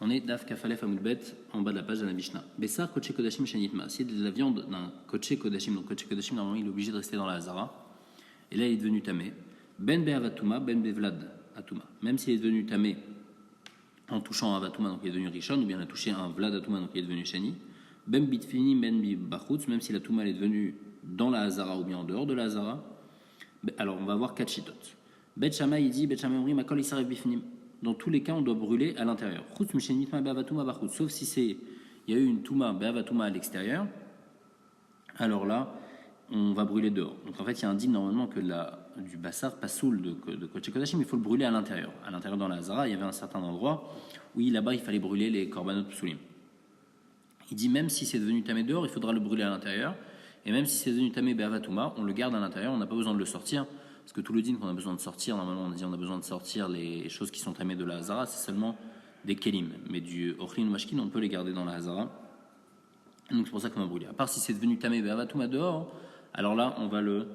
On est Daf Kafalef Amoudbet en bas de la page de la Mishnah. Bessar Koché Kodashim Shanitma. Si de la viande d'un Koché Kodashim, donc Koché Kodashim, normalement il est obligé de rester dans la Hazara. Et là il est devenu tamé. Ben Be'avatuma, Ben Bevlad Atuma. Même s'il est devenu tamé en touchant un Avatuma, donc il est devenu Rishon, ou bien il a touché un Vlad Atuma, donc il est devenu Shani. Ben Bitfini, Ben Bibachutz, même si la Touma est devenue dans la Hazara ou bien en dehors de la Hazara. Alors on va voir 4 chitotes. Bet Shammai il dit, Bet Shammai Omri, Makol Isarev Bifnim. Dans tous les cas, on doit brûler à l'intérieur. Sauf si il y a eu une touma be'avatuma à l'extérieur, alors là, on va brûler dehors. Donc en fait, il y a un dîme normalement que du bassar pasoul de Koché Kodashim, il faut le brûler à l'intérieur. À l'intérieur dans la Hazara, il y avait un certain endroit où là-bas, il fallait brûler les korbanot psoulim. Il dit même si c'est devenu tamé dehors, il faudra le brûler à l'intérieur. Et même si c'est devenu tamé be'avatuma, on le garde à l'intérieur, on n'a pas besoin de le sortir. Parce que tout le din qu'on a besoin de sortir, normalement on dit on a besoin de sortir les choses qui sont tamées de la Hazara, c'est seulement des kelim. Mais du ochlin ou mashkin, on peut les garder dans la Hazara. Donc c'est pour ça qu'on va brûler. À part si c'est devenu tamé be'avatuma dehors, alors là on va le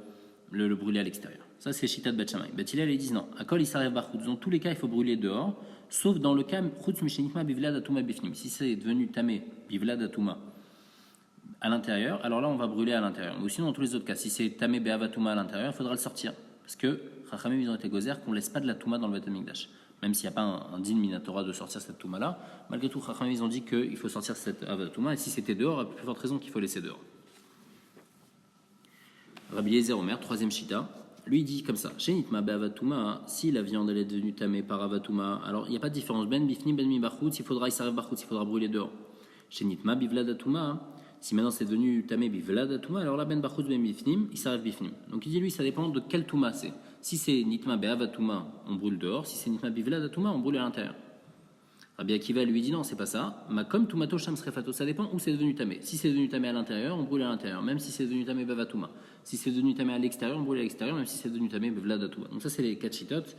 brûler à l'extérieur. Ça c'est Shita de Bet Shammai. Bet Hillel ils disent non. Akol isarev bachutz. Dans tous les cas il faut brûler dehors, sauf dans le cas chutz mishenitma bivlad atuma bifnim. Si c'est devenu tamé bivlad atuma à l'intérieur, alors là on va brûler à l'intérieur. Mais sinon dans tous les autres cas, si c'est tamé be'avatuma à l'intérieur, il faudra le sortir. Parce que Chachamim ils ont été gozer qu'on ne laisse pas de la Touma dans le Beth Amikdash. Même s'il n'y a pas un din minatora de sortir cette Touma là, malgré tout Chachamim ils ont dit qu'il faut sortir cette Touma, et si c'était dehors, il y a plus forte raison qu'il faut laisser dehors. Rabbi Eliezer Omer, troisième Shita, lui il dit comme ça, Shenitma be'avatuma, si la viande elle est devenue tamée par avatuma, alors il n'y a pas de différence, ben bifnim ben mi bachutz, il faudra isarev bachutz, il faudra brûler dehors. Shenitma bivladatuma, si maintenant c'est devenu tamé bivladatuma, alors là ben bachutz ben bifnim, isarev bifnim. Donc il dit lui ça dépend de quel touma c'est. Si c'est nitma be'avatuma, on brûle dehors, si c'est nitma bivladatuma, on brûle à l'intérieur. Rabbi Akiva lui dit non, c'est pas ça. Ma comme tumato sham srefato, ça dépend où c'est devenu tamé. Si c'est devenu tamé à l'intérieur, on brûle à l'intérieur, même si c'est devenu tamé be'avatuma. Si c'est devenu tamé à l'extérieur, on brûle à l'extérieur, même si c'est devenu tamé bevladatuma. Donc ça c'est les 4 chitotes.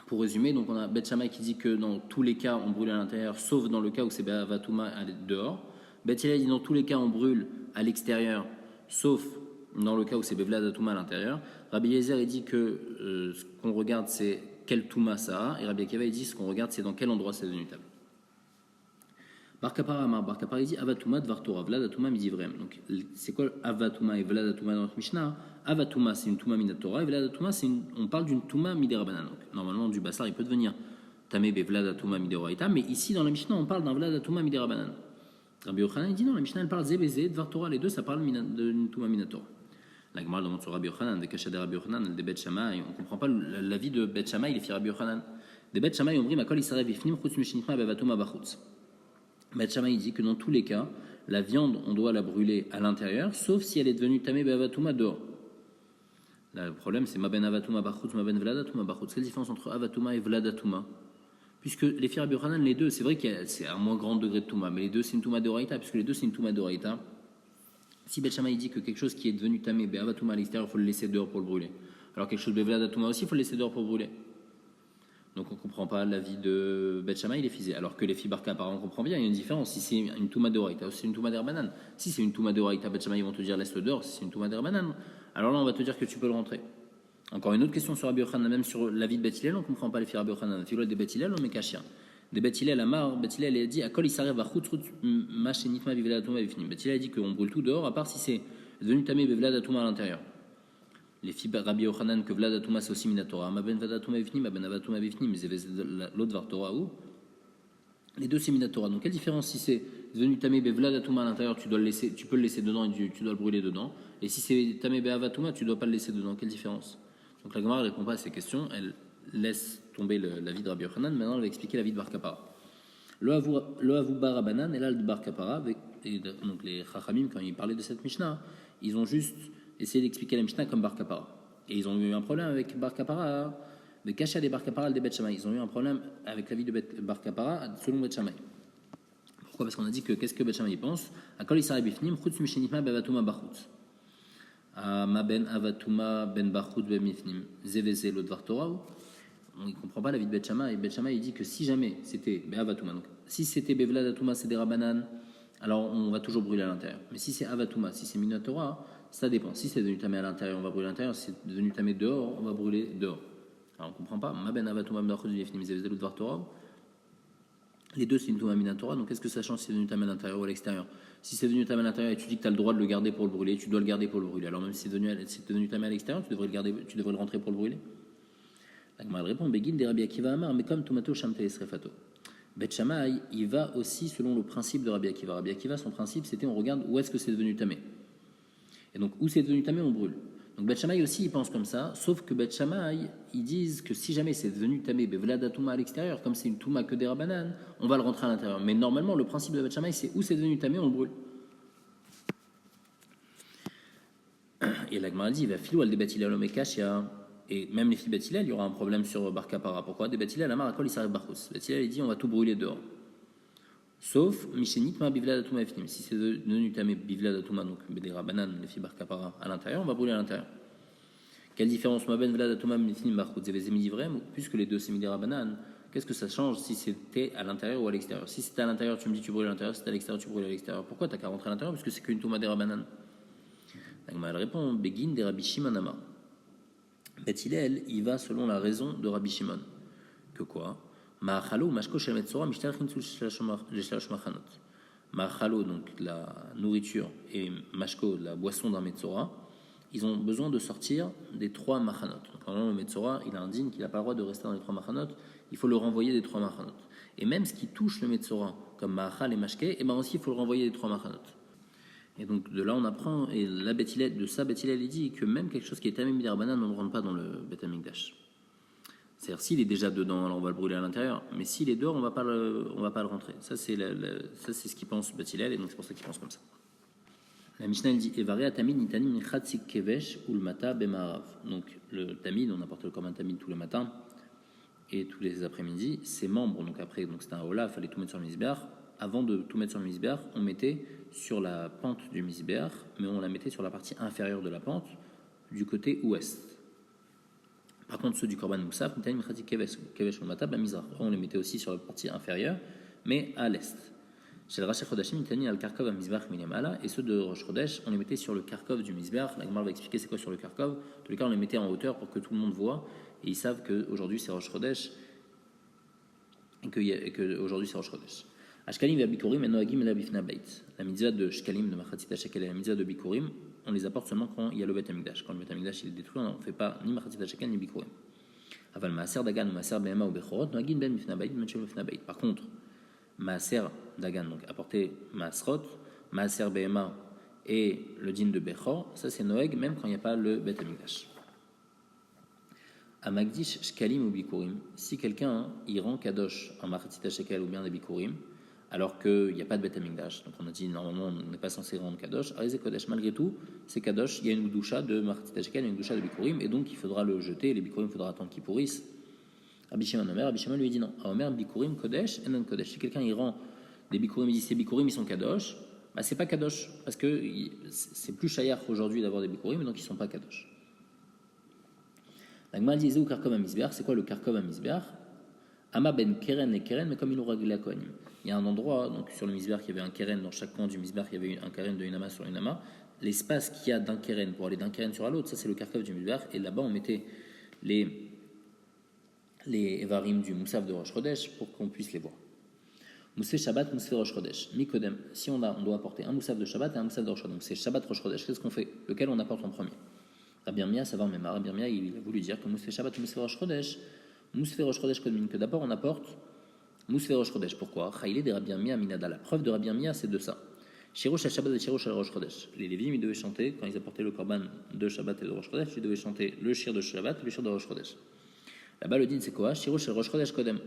Pour résumer, donc on a Bet Shammai qui dit que dans tous les cas on brûle à l'intérieur, sauf dans le cas où c'est be'avatuma dehors. Bet Hillel dit dans tous les cas on brûle à l'extérieur, sauf dans le cas où c'est bevladatuma à l'intérieur. Rabbi Eliezer il dit que ce qu'on regarde c'est quel touma ça a, et Rabbi Akiva il dit ce qu'on regarde c'est dans quel endroit c'est devenu table. Bar Kapara Amar, Bar Kapara il dit avatuma dvar Torah, vladatuma midivrem. Donc c'est quoi avatuma et vladatuma dans notre Mishnah? Avatuma c'est une touma minatora, et vladatuma on parle d'une touma miderabanan. Donc normalement du bassar il peut devenir tamé be vladatuma mideroraita, mais ici dans la Mishnah on parle d'un vladatuma miderabanan. Rabbi Yochanan il dit non, la Mishnah elle parle zébézé, dvar Torah, les deux ça parle d'une touma minatora. La Gemara demande sur Rabbi Yochanan, des cachets de Rabbi Yochanan, des Bet Shammai, on ne comprend pas l'avis de Bet Shammai, il est fier Rabbi Yochanan. Des Bet Shammai, on dit Makol Isarev Bifnim, Chutz Mishinitma Bevatuma Bachutz. Bet Shammai dit que dans tous les cas, la viande, on doit la brûler à l'intérieur, sauf si elle est devenue Tamé Bevatuma dehors. Là, le problème, c'est Ma Ben Avatuma Bachutz, Ma Ben Vladatuma Bachutz. Quelle différence entre Avatuma et Vladatuma? Puisque les fier Rabbi Yochanan, les deux, c'est vrai que c'est à un moins grand degré de Touma, mais les deux, c'est une Touma d'Oraita, puisque les deux, c'est une Touma d'Oraita. Si Bet Shammai dit que quelque chose qui est devenu tamé be'avatuma à l'extérieur, il faut le laisser dehors pour le brûler. Alors quelque chose de bevladatuma aussi, il faut le laisser dehors pour le brûler. Donc on ne comprend pas l'avis de Bet Shammai, il est fisé. Alors que les filles Barka, on comprend bien, il y a une différence. Si c'est une touma d'oraita ou si c'est une touma d'herbanan. Si c'est une touma d'oraita, Bet Shammai, ils vont te dire laisse-le dehors. Si c'est une touma d'herbanan, alors là on va te dire que tu peux le rentrer. Encore une autre question sur Rabbi Yochanan, même sur l'avis de Bet Hillel, on ne comprend pas les filles Rabbi Yochanan. Si vous voulez des Bet Hillel, on met kashia. Des Bet Hillel Amar, Bet Hillel a dit Akol isarev bachutz machenitma bivladatuma bifnim. Bet Hillel a dit qu'on brûle tout dehors, à part si c'est devenu tamé bevladatuma à l'intérieur. Les filles Rabbi Yochanan que vladatuma c'est aussi minatora. Ma ben vladatuma bifnim, ma ben avatuma bifnim, mais l'autre var Torah ou les deux c'est minatora. Donc quelle différence si c'est devenu tamé bevladatuma à l'intérieur, tu peux le laisser dedans et tu dois le brûler dedans. Et si c'est tamé beavatuma, tu dois pas le laisser dedans. Quelle différence? Donc la Gemara ne répond pas à ces questions. Elle laisse tomber l'avis de Rabbi Yochanan. Maintenant elle va expliquer l'avis de Bar Kapara. Lo avu barabanan et là le Bar Kapara. Donc les Chachamim quand ils parlaient de cette Mishnah, ils ont juste essayé d'expliquer la Mishnah comme Bar Kapara. Et ils ont eu un problème avec Bar Kapara, de cacher des Bar Kapara des Bet Shammai. Ils ont eu un problème avec l'avis de Bar Kapara selon Bet Shammai. Pourquoi? Parce qu'on a dit que qu'est-ce que Bet Shammai pense? Akol Isarev Bifnim, Chutz Mishenitma Bevatuma Bachutz. Ma ben avatuma ben bachut ben mifnim zeveze lo dvar Torah. On ne comprend pas l'avis de Bet Shammai. Bet Shammai il dit que si jamais c'était be'avatuma, donc si c'était bevladatuma c'est des rabanan, alors on va toujours brûler à l'intérieur. Mais si c'est avatuma, si c'est minatora, ça dépend. Si c'est devenu tamé à l'intérieur, on va brûler à l'intérieur. Si c'est devenu tamé dehors, on va brûler dehors. Alors on ne comprend pas. Ma ben avatuma ben bachut ben mifnim zeveze lo dvar Torah. Les deux, c'est une Touma Minatora, donc qu'est-ce que ça change si c'est devenu Tamé à l'intérieur ou à l'extérieur? Si c'est devenu Tamé à l'intérieur et tu dis que tu as le droit de le garder pour le brûler, tu dois le garder pour le brûler. Alors même si c'est devenu Tamé à l'extérieur, tu devrais le garder, tu devrais le rentrer pour le brûler. La Gemara répond, Begin des Rabbi Akiva Amar, mais comme Tomato Shamte Esrefato. Bet Shammai, il va aussi selon le principe de Rabbi Akiva. Rabbi Akiva, son principe, c'était on regarde où est-ce que c'est devenu Tamé. Et donc où c'est devenu Tamé, on brûle. Donc Bet Shammai aussi, il pense comme ça, sauf que Bet Shammai, ils disent que si jamais c'est devenu Tamé, Bevlada Touma à l'extérieur, comme c'est une Touma que des Rabanan, on va le rentrer à l'intérieur. Mais normalement, le principe de Bet Shammai, c'est où c'est devenu Tamé, on le brûle. Et la Gemara dit, il va filou al débatil à l'homme et même les filles Bethilel, il y aura un problème sur Bar Kapara. Pourquoi? Des Bethilel, la Marakol, il s'arrête Barchos. Bethilel, il dit, on va tout brûler dehors. Sauf Mishenit ma Bivla Datuma Efnim. Si c'est devenu Tamé Bivla Datuma, donc des Rabanan, les filles Bar Kapara à l'intérieur, on va brûler à l'intérieur. Quelle différence ma Ben Vla Datuma Efnim Barchos? Zévé midi vrai, puisque les deux c'est midi Rabanan, qu'est-ce que ça change si c'était à l'intérieur ou à l'extérieur? Si c'était à l'intérieur, tu me dis tu brûles à l'intérieur, si c'était à l'extérieur, tu brûles à l'extérieur. Pourquoi t'as qu'à rentrer à l'intérieur? Puisque c'est qu'une Touma des Rabanan. Elle répond Begin des Rabbi Shimon Amar. Beth Hillel, il va selon la raison de Rabbi Shimon. Que quoi? Ma'achalo, mashko shel metzora, mishtalchin sul shelash machanot. Ma'achalo, donc la nourriture, et mashko, la boisson d'un metzora, ils ont besoin de sortir des 3 machanot. Donc, normalement, le metzora, il indigne qu'il n'a pas le droit de rester dans les 3 machanot, il faut le renvoyer des 3 machanot. Et même ce qui touche le metzora, comme ma'achal et mashke, et ben aussi, il faut le renvoyer des 3 machanot. Et donc de là on apprend, et la Beth Hillel, de ça Beth Hillel il dit que même quelque chose qui est Tamim Midrabanan, on ne rentre pas dans le Beth Amikdash. C'est-à-dire s'il est déjà dedans, alors on va le brûler à l'intérieur, mais s'il est dehors, on va pas le rentrer. Ça c'est ce qu'il pense Beth Hillel, et donc c'est pour ça qu'il pense comme ça. La Mishnah elle dit Evare Atamid Nitanim Nichatzik Kevesh Ulmata Bemarav. Donc le Tamid, on apporte le corban Tamid tous les matins et tous les après-midi, ses membres, donc après, donc c'était un Ola, il fallait tout mettre sur le Mizbeach. Avant de tout mettre sur le Mizbeach, on mettait sur la pente du Mizbeach, mais on la mettait sur la partie inférieure de la pente, du côté ouest. Par contre, ceux du Korban Moussaf, on les mettait aussi sur la partie inférieure, mais à l'est. Chez le Rashi Chodashim, al-Karkov Mizbeach Minemala, et ceux de Rosh Chodesh, on les mettait sur le Karkov du Mizbeach. La Gemara va expliquer c'est quoi sur le Karkov. En tous les cas, on les mettait en hauteur pour que tout le monde voit, et ils savent qu'aujourd'hui c'est Rosh Chodesh, et qu'aujourd'hui c'est Rosh Chodesh. Ashkalim et Bikurim et Noagim et la Bifna Beit. La mitzvah de Shkalim, de Machatzit Shekel et la mitzvah de Bikurim, on les apporte seulement quand il y a le Bet Hamikdash. Quand le Bet Hamikdash est détruit, on ne fait pas ni Machatzit Shekel ni Bikurim. Aval Maaser Dagan ou Maaser Behema ou Bechorot, Noagim ben Bifna Beit, Menchel Bifna Beit. Par contre, Maaser Dagan, donc apporter Maasrot, Maaser Behema et le din de Bechor, ça c'est Noeg même quand il n'y a pas le Bet Hamikdash. À Magdish Shkalim ou Bikurim, si quelqu'un il rend Kadosh en Machatzit Shekel ou bien des Bikurim, alors qu'il n'y a pas de Beth Amikdash. Donc on a dit normalement on n'est pas censé rendre Kadosh. Arizé Kodesh, malgré tout, c'est Kadosh, il y a une doucha de Machatzit Shekel et une doucha de Bikurim, et donc il faudra le jeter, les Bikurim, il faudra attendre qu'ils pourrissent. Rabbi Shimon lui dit non. Omer Bikurim Kodesh et non Kodesh. Si quelqu'un il rend des Bikurim, il dit ces Bikurim ils sont Kadosh, bah c'est pas Kadosh, parce que c'est plus Shayach aujourd'hui d'avoir des Bikurim, donc ils sont pas Kadosh. La Gemara dit Zéou Karkov Amizbeach, c'est quoi le Karkov Amizbeach? Ama ben Keren et Keren, mais comme il aura la Kohanim. Il y a un endroit, donc sur le Mizbeach, il y avait un Keren, dans chaque coin du Mizbeach, il y avait un Keren de une Ama sur une Ama. L'espace qu'il y a d'un Keren pour aller d'un Keren sur l'autre, ça c'est le Karkov du Mizbeach, et là-bas on mettait les Evarim du Moussaf de Rosh Chodesh pour qu'on puisse les voir. Moussaf Shabbat, Moussaf Rosh Chodesh. Mikodem, si on doit apporter un Moussaf de Shabbat et un Moussaf de Rosh Chodesh, donc c'est Shabbat Rosh Chodesh, qu'est-ce qu'on fait? Lequel on apporte en premier? Rabbi Yirmiyah, ça va même. Rabbi Yirmiyah, il a voulu dire que Moussaf Shabbat et Moussaf Rosh Chodesh, Moussaf Rosh Chodesh Kodmin, que d'abord on apporte Moussaf Rosh Chodesh. Pourquoi? Chaïlé de Rabbi Yirmiyah Minada. La preuve de Rabbi Yirmiyah, c'est de ça. Shirosh al Shabbat et Shirosh al Rosh Chodesh. Les Lévim, ils devaient chanter, quand ils apportaient le Korban de Shabbat et de Rosh Chodesh, ils devaient chanter le Shir de Shabbat et le Shir de Rosh Chodesh. Là-bas, le din, c'est quoi? Shirosh al Rosh Chodesh Kodem.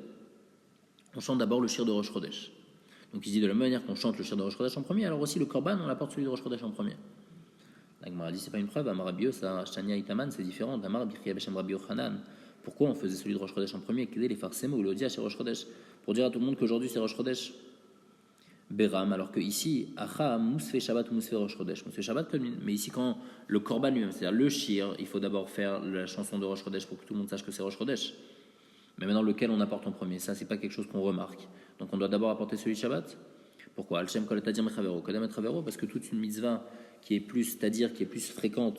On chante d'abord le Shir de Rosh Chodesh. Donc, il dit de la même manière qu'on chante le Shir de Rosh Chodesh en premier, alors aussi le Korban, on apporte celui de Rosh Chodesh en premier. La Gemara dit, c'est pas une preuve. Amar Rabbi Yosa, Shtania Itaman, c'est différent. Amar Bichia Beshem Rabbi Yochanan. Pourquoi on faisait celui de Rosh Chodesh en premier? Qu'est-ce les farsemo ou l'odia chez Rosh Chodesh? Pour dire à tout le monde qu'aujourd'hui c'est Rosh Chodesh. Beram, alors que ici, Acha, Mousfe Shabbat ou Mousfe Rosh Chodesh. Mousfe Shabbat, mais ici, quand le Korban lui-même, c'est-à-dire le Shir, il faut d'abord faire la chanson de Rosh Chodesh pour que tout le monde sache que c'est Rosh Chodesh. Mais maintenant, lequel on apporte en premier? Ça, c'est pas quelque chose qu'on remarque. Donc on doit d'abord apporter celui de Shabbat. Pourquoi? Al-Shem Kol Tadir Mechavero, Kodem Mechavero, parce que toute une mitzvah qui est plus, c'est-à-dire qui est plus fréquente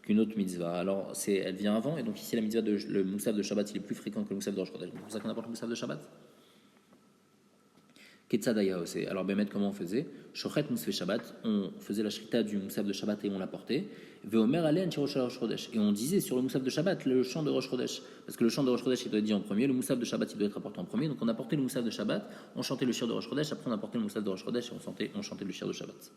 qu'une autre mitzvah, alors elle vient avant, et donc ici la mitzvah le moussaf de Shabbat il est plus fréquent que le moussaf de Rosh Chodesh. C'est pour ça qu'on apporte le moussaf de Shabbat. Ketsadaya c'est. Alors, Bémet, comment on faisait? Shochet Mousfe Shabbat, on faisait la shrita du Moussaf de Shabbat et on la portait. Veomer Alen Tirosh Rosh Chodesh. Et on disait sur le Moussaf de Shabbat le chant de Rosh Chodesh. Parce que le chant de Rosh Chodesh, il doit être dit en premier, le Moussaf de Shabbat, il doit être apporté en premier. Donc, on a porté le Moussaf de Shabbat, on chantait le shir de Rosh Chodesh, après on a porté le Moussaf de Rosh Chodesh et on chantait le shir de Shabbat.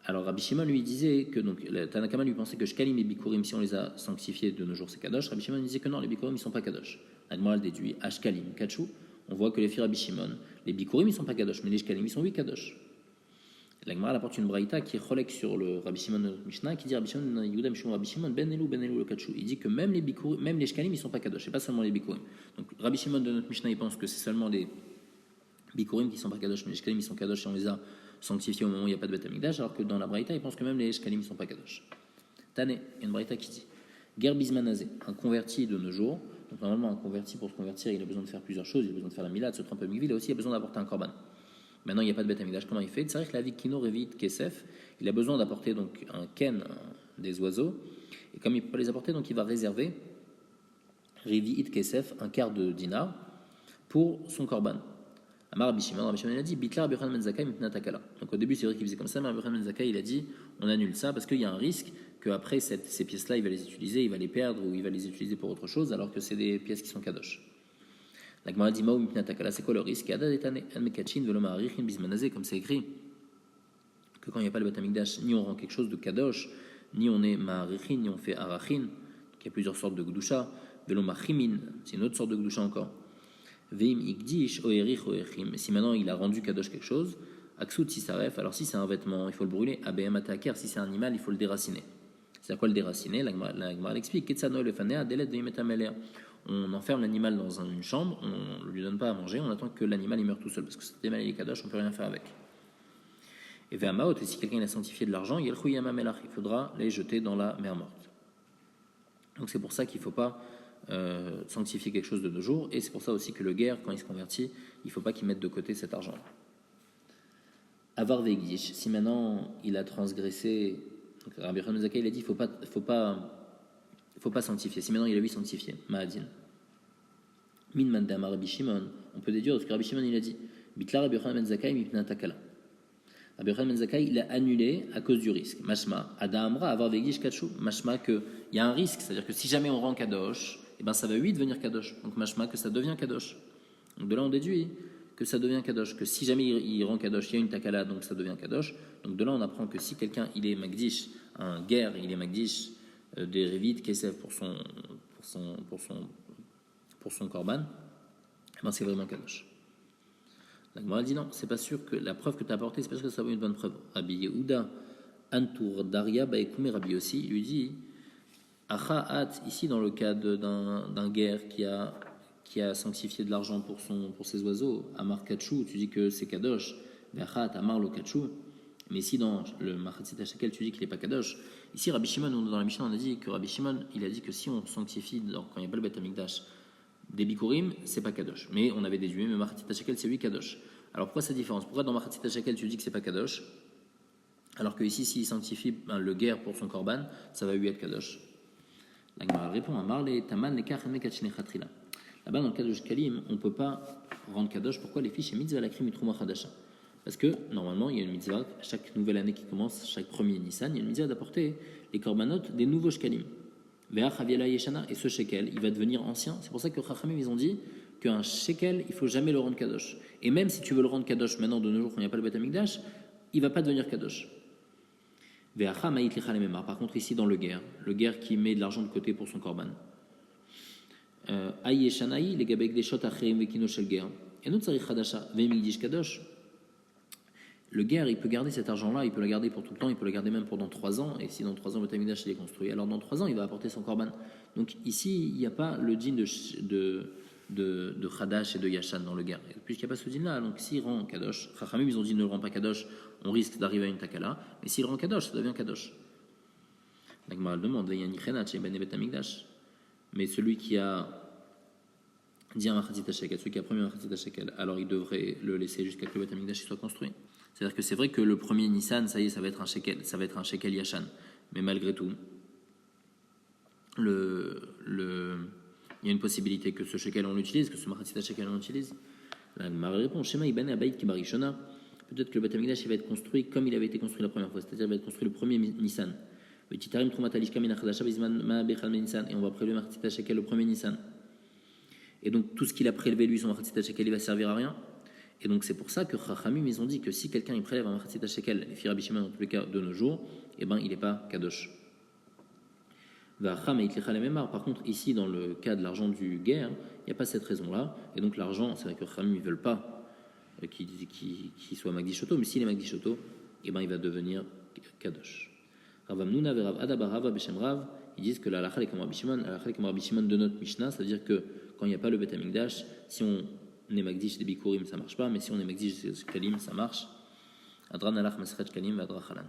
Alors Rabbi Shimon lui disait que donc Tanakama lui pensait que Shkalim et Bikurim, si on les a sanctifiés de nos jours, c'est Kadosh. Rabbi Shimon disait que non, les Bikurim ils sont pas Kadosh. L'Agmara déduit Ashkalim, Kachu. On voit que les filles Rabbi Shimon, les Bikurim ils sont pas Kadosh, mais les Shkalim ils sont oui Kadosh. L'Agmara apporte une braïta qui relègue sur le Rabbi Shimon de Mishnah qui dit Rabbi Shimon Yudam Shimon Rabbi Shimon Ben Elou le Kachu. Il dit que même les Bikurim, même les Shkalim ils sont pas Kadosh, et pas seulement les Bikurim. Donc Rabbi Shimon de notre Mishnah il pense que c'est seulement les Bikurim qui sont pas Kadosh, mais les Shkalim ils sont Kadosh si on les a sanctifiés au moment où il n'y a pas de Beth Amikdash, alors que dans la Braïta, il pense que même les Shkalim ne sont pas Kadosh. Tané, il y a une Braïta qui dit Ger Bismanazé, un converti de nos jours. Donc normalement, un converti, pour se convertir, il a besoin de faire plusieurs choses. Il a besoin de faire la Mila, de se tremper au mikvah, il a aussi besoin d'apporter un korban. Maintenant, il n'y a pas de Beth Amikdash. Comment il fait? C'est vrai que la vie Kino Revit Kesef, il a besoin d'apporter donc un ken des oiseaux. Et comme il ne peut pas les apporter, donc il va réserver Revit Kesef, un quart de dinar, pour son korban. Amar Rabbi Shimon a dit Bitlar Rabbi Yochanan ben Zakkai mitna takala. Donc au début c'est vrai qu'il faisait comme ça, mais Rabbi Yochanan ben Zakkai il a dit on annule ça parce qu'il y a un risque qu'après ces pièces-là il va les utiliser, il va les perdre ou il va les utiliser pour autre chose alors que c'est des pièces qui sont kadosh. La Gemara dit Mao mitna takala, c'est quoi le risque? Comme c'est écrit que quand il n'y a pas le Beth Amikdash, ni on rend quelque chose de kadosh, ni on est ma'arichin, ni on fait arachin. Il y a plusieurs sortes de gdusha. Velo machimin, c'est une autre sorte de gdusha encore. Veim ikdish oerich oechim. Si maintenant il a rendu kadosh quelque chose, aksut si ça ref, alors si c'est un vêtement, il faut le brûler. Abem ataker, si c'est un animal, il faut le déraciner. C'est à quoi le déraciner? La Gemara l'explique. Ketsano lefanea delet veimetameler. On enferme l'animal dans une chambre, on ne lui donne pas à manger, on attend que l'animal il meure tout seul parce que cet animal il est kadosh, on peut rien faire avec. Et ve'amaot, et si quelqu'un il a sanctifié de l'argent, il faudra les jeter dans la mer morte. Donc c'est pour ça qu'il ne faut pas sanctifier quelque chose de nos jours, et c'est pour ça aussi que le guerre, quand il se convertit, il ne faut pas qu'il mette de côté cet argent. Avar ve'gdish, si maintenant il a transgressé, Rabbi Yochanan ben Zakkai il a dit faut pas sanctifier. Si maintenant il a sanctifié, ma'adin. Min mandama Rabbi Shimon, on peut déduire de ce que Rabbi Shimon il a dit. Bitla Rabbi Yochanan ben Zakkai mipna takala. Rabbi Yochanan ben Zakkai il a annulé à cause du risque. Mashma, Ada Amra, avar ve'gdish kachu. Mashma que il y a un risque, c'est-à-dire que si jamais on rend kadosh, et ben ça va devenir kadosh. Donc mashma que ça devient kadosh. Donc de là on déduit que ça devient kadosh, que si jamais il rend kadosh, il y a une takala, donc ça devient kadosh. Donc de là on apprend que si quelqu'un il est magdish, un guerre, il est magdish des révites kesef pour son korban, eh ben c'est vraiment kadosh. La Gemara dit non, c'est pas sûr que la preuve que tu as apportée, c'est pas sûr que ça va une bonne preuve. Rabbi Yehuda Antour Daria Baekume Rabbi aussi lui dit Achaat, ici dans le cas d'un guerre qui a sanctifié de l'argent pour ses oiseaux, Amar Kachu, tu dis que c'est Kadosh, Achaat Amar lo Kachu, mais ici dans le Machatzit HaShekel, tu dis qu'il n'est pas Kadosh. Ici, Rabbi Shimon, dans la Mishnah, on a dit que Rabbi Shimon, il a dit que si on sanctifie, quand il n'y a pas le Beth Amikdash, des Bikurim, c'est pas Kadosh. Mais on avait déduit, mais Machatzit HaShekel, c'est lui Kadosh. Alors pourquoi cette différence? Pourquoi dans Machatzit HaShekel, tu dis que c'est pas Kadosh, alors que ici, s'il sanctifie le guerre pour son korban, ça va lui être Kadosh? La Gemara répond à Marle Taman Lekach Mekachne Khatrila. Là-bas, dans le cas de Shkalim, on ne peut pas rendre Kadosh. Pourquoi les fiches mitzvah lakrim mitruma chadasha? Parce que normalement, il y a une mitzvah, chaque nouvelle année qui commence, chaque premier Nissan, il y a une mitzvah d'apporter les korbanot des nouveaux Shkalim. Ve'ach Haviela Yeshana, et ce shekel, il va devenir ancien. C'est pour ça que Chachamim, ils ont dit qu'un shekel, il ne faut jamais le rendre Kadosh. Et même si tu veux le rendre Kadosh maintenant, de nos jours, quand il n'y a pas le Beth Amikdash, il ne va pas devenir Kadosh. Par contre, ici dans le guerre qui met de l'argent de côté pour son korban. Le guerre, il peut garder cet argent-là, il peut le garder pour tout le temps, il peut le garder même pendant 3 ans, et si dans 3 ans, le Beth Amikdash est construit, alors dans 3 ans, il va apporter son korban. Donc ici, il n'y a pas le dîn de Khadash et de Yashan dans le guerre. Puisqu'il n'y a pas ce dîn-là, donc s'il rend Kadosh, Chachamim, ils ont dit ne le rend pas Kadosh, on risque d'arriver à une takala, mais s'il rend Kadosh, ça devient Kadosh. La Gemara demande, mais celui qui a dit un Machatzit HaShekel, celui qui a promis un Machatzit HaShekel, alors il devrait le laisser jusqu'à ce que le Beth Amikdash soit construit. C'est-à-dire que c'est vrai que le premier Nissan, ça y est, ça va être un shekel Yashan, mais malgré tout, il y a une possibilité que ce shekel on l'utilise, que ce Machatzit HaShekel on l'utilise. La Gemara répond Shema Iban Abayit Kibarishona. Peut-être que le Beth Amikdash va être construit comme il avait été construit la première fois, c'est-à-dire il va être construit le premier Nissan. Et on va prélever Machatzit Shekel le premier Nissan. Et donc tout ce qu'il a prélevé lui, son Machatzit Shekel, il va servir à rien. Et donc c'est pour ça que Chachamim ils ont dit que si quelqu'un il prélève un Machatzit Shekel, les Rabbi Shimon dans tous les cas de nos jours, eh ben il n'est pas Kadosh. Par contre, ici, dans le cas de l'argent du guerre, il n'y a pas cette raison-là. Et donc, l'argent, c'est vrai que Khamim, ils ne veulent pas qu'il soit Magdi Shoto, mais s'il est Magdi Shoto, eh ben, il va devenir Kadosh. Rav Amnuna et Rav Adabarava Beshem Rav, ils disent que la halakha est comme Rabbi Shimon de notre Mishnah, c'est-à-dire que quand il n'y a pas le Bet Amikdash, si on est Magdi chez des Bikurim, ça ne marche pas, mais si on est Magdi chez Kalim, ça marche. Adran alach Masret Kalim, Adra Chalan.